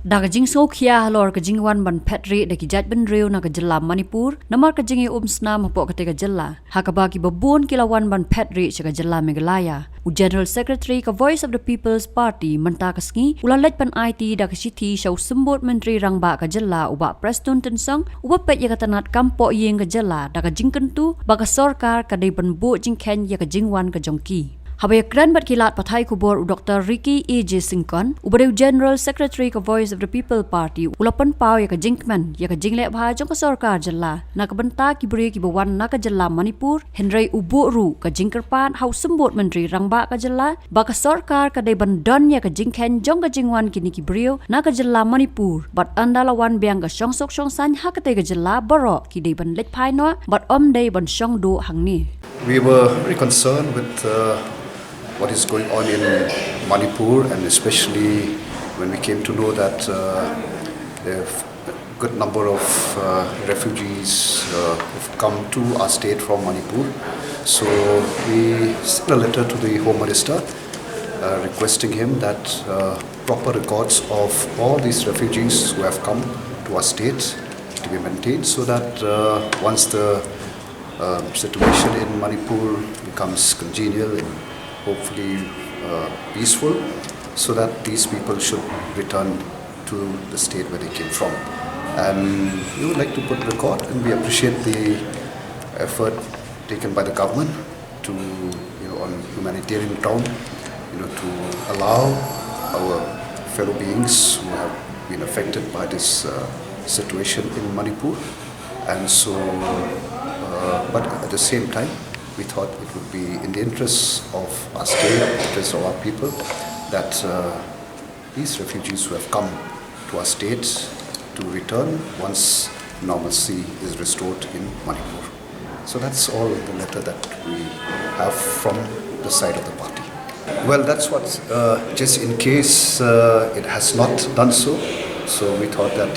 Daga jing Sorkar halor ka jingwan ban phet rieh da ki jaj ban briew na ka jilla Manipur namar ka jingi snam hapo ka tega jilla hakabaki babun kilawan ban phet rieh ka jilla Meghalaya u General Secretary ka Voice of the People's Party manta ka sngi ulalaj pan IT da ka sithi shaw sembut menteri rangba ka jilla uba Preston tensang uba pet ya ka tanat kampo yeng ka jilla da ka jingkentu ba ka Sorkar ka dei ban bu jingkheiñ ya ka jingwan ka jongki Habaya kran bat kilat pathai kubor u Dr. Rieh Singkon ubadeu General Secretary ka Voice of the People Party ulapan pau ya ka jingkman ya ka jingle bha jong ka Sorkar jalla na ka banta ki bri ki bawan na ka jalla Manipur henrei ubu ru ka jingkerpan hau sembut menteri rangba ka jalla ba ka Sorkar ka dei ban don ya ka jingkheiñ jong ka jingwan kini ki briew na ka jalla Manipur bat andalawan biang ka shong sok shong san ha ka te ka jalla baro ki dei ban lech phai no bat dei ban shong do hangni. We were very concerned with what is going on in Manipur, and especially when we came to know that there are a good number of refugees who've come to our state from Manipur. So we sent a letter to the Home Minister requesting him that proper records of all these refugees who have come to our state to be maintained, so that once the situation in Manipur becomes congenial and hopefully peaceful, so that these people should return to the state where they came from. And we would like to put record, and we appreciate the effort taken by the government to, on humanitarian ground, to allow our fellow beings who have been affected by this situation in Manipur. And so, but at the same time, we thought it would be in the interests of our state, the interests of our people, that these refugees who have come to our state to return once normalcy is restored in Manipur. So that's all the letter that we have from the side of the party. Well, that's what, just in case it has not done so, so we thought that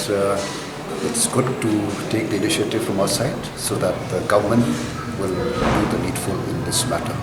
it's good to take the initiative from our side so that the government will do the needful in this matter.